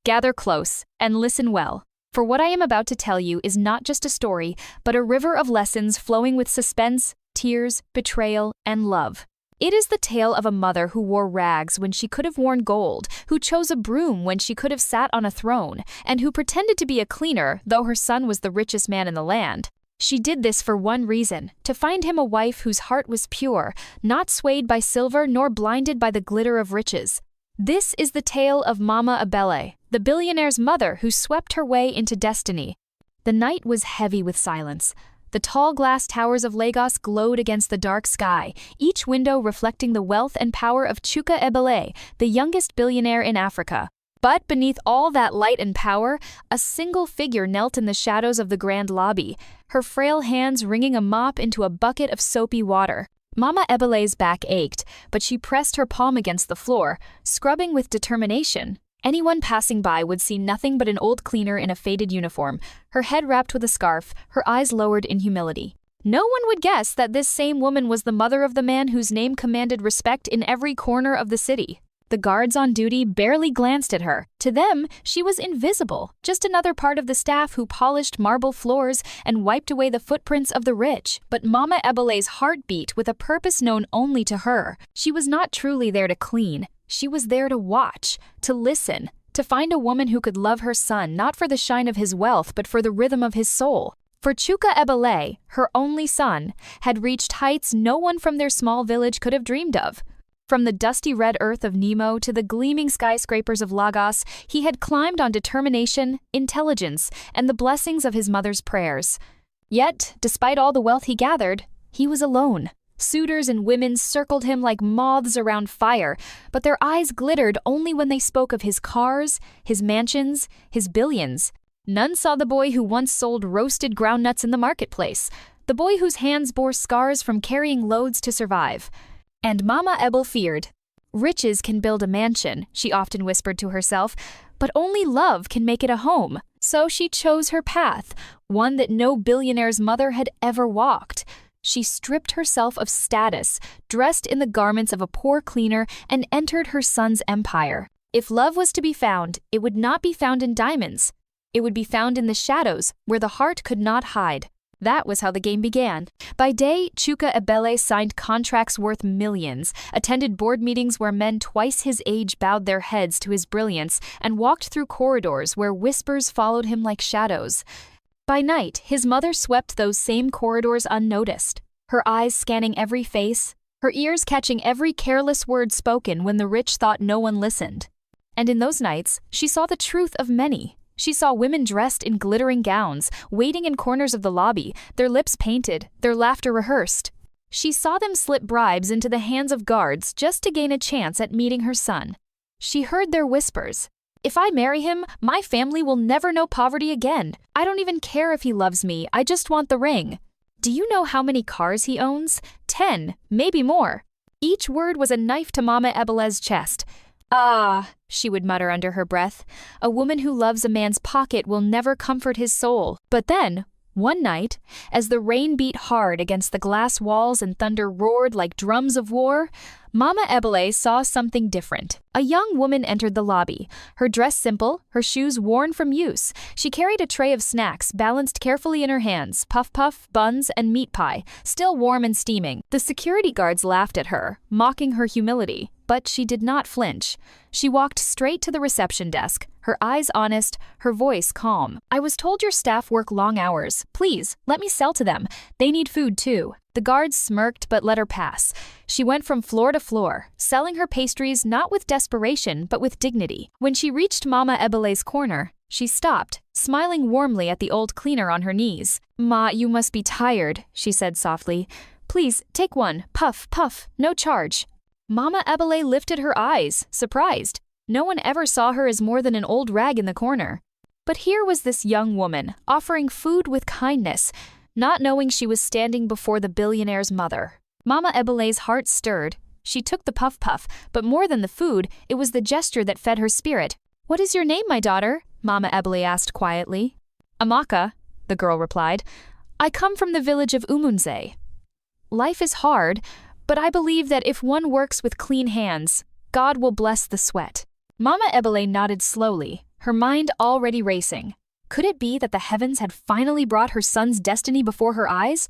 Gather close and listen well, for what I am about to tell you is not just a story, but a river of lessons flowing with suspense, tears, betrayal, and love. It is the tale of a mother who wore rags when she could have worn gold, who chose a broom when she could have sat on a throne, and who pretended to be a cleaner though her son was the richest man in the land. She did this for one reason, to find him a wife whose heart was pure, not swayed by silver nor blinded by the glitter of riches. This is the tale of Mama Ebele, the billionaire's mother who swept her way into destiny. The night was heavy with silence. The tall glass towers of Lagos glowed against the dark sky, each window reflecting the wealth and power of Chuka Ebele, the youngest billionaire in Africa. But beneath all that light and power, a single figure knelt in the shadows of the grand lobby, her frail hands wringing a mop into a bucket of soapy water. Mama Ebele's back ached, but she pressed her palm against the floor, scrubbing with determination. Anyone passing by would see nothing but an old cleaner in a faded uniform, her head wrapped with a scarf, her eyes lowered in humility. No one would guess that this same woman was the mother of the man whose name commanded respect in every corner of the city. The guards on duty barely glanced at her. To them, she was invisible, just another part of the staff who polished marble floors and wiped away the footprints of the rich. But Mama Ebele's heart beat with a purpose known only to her. She was not truly there to clean. She was there to watch, to listen, to find a woman who could love her son not for the shine of his wealth but for the rhythm of his soul. For Chuka Ebele, her only son, had reached heights no one from their small village could have dreamed of. From the dusty red earth of Nemo to the gleaming skyscrapers of Lagos, he had climbed on determination, intelligence, and the blessings of his mother's prayers. Yet, despite all the wealth he gathered, he was alone. Suitors and women circled him like moths around fire, but their eyes glittered only when they spoke of his cars, his mansions, his billions. None saw the boy who once sold roasted groundnuts in the marketplace, the boy whose hands bore scars from carrying loads to survive. And Mama Ebele feared. Riches can build a mansion, she often whispered to herself, but only love can make it a home. So she chose her path, one that no billionaire's mother had ever walked. She stripped herself of status, dressed in the garments of a poor cleaner, and entered her son's empire. If love was to be found, it would not be found in diamonds. It would be found in the shadows, where the heart could not hide. That was how the game began. By day, Chuka Ebele signed contracts worth millions, attended board meetings where men twice his age bowed their heads to his brilliance, and walked through corridors where whispers followed him like shadows. By night, his mother swept those same corridors unnoticed, her eyes scanning every face, her ears catching every careless word spoken when the rich thought no one listened. And in those nights, she saw the truth of many. She saw women dressed in glittering gowns, waiting in corners of the lobby, their lips painted, their laughter rehearsed. She saw them slip bribes into the hands of guards just to gain a chance at meeting her son. She heard their whispers. If I marry him, my family will never know poverty again. I don't even care if he loves me, I just want the ring. Do you know how many cars he owns? 10, maybe more. Each word was a knife to Mama Ebele's chest. Ah, she would mutter under her breath, a woman who loves a man's pocket will never comfort his soul. But then, one night, as the rain beat hard against the glass walls and thunder roared like drums of war, Mama Ebele saw something different. A young woman entered the lobby, her dress simple, her shoes worn from use. She carried a tray of snacks balanced carefully in her hands, puff-puff, buns, and meat pie, still warm and steaming. The security guards laughed at her, mocking her humility. But she did not flinch. She walked straight to the reception desk, her eyes honest, her voice calm. I was told your staff work long hours. Please, let me sell to them. They need food too. The guards smirked but let her pass. She went from floor to floor, selling her pastries not with desperation but with dignity. When she reached Mama Ebele's corner, she stopped, smiling warmly at the old cleaner on her knees. Ma, you must be tired, she said softly. Please, take one. Puff, puff, no charge. Mama Ebele lifted her eyes, surprised. No one ever saw her as more than an old rag in the corner. But here was this young woman, offering food with kindness, not knowing she was standing before the billionaire's mother. Mama Ebele's heart stirred. She took the puff-puff, but more than the food, it was the gesture that fed her spirit. What is your name, my daughter? Mama Ebele asked quietly. Amaka, the girl replied. I come from the village of Umunze. Life is hard, but I believe that if one works with clean hands, God will bless the sweat. Mama Ebele nodded slowly, her mind already racing. Could it be that the heavens had finally brought her son's destiny before her eyes?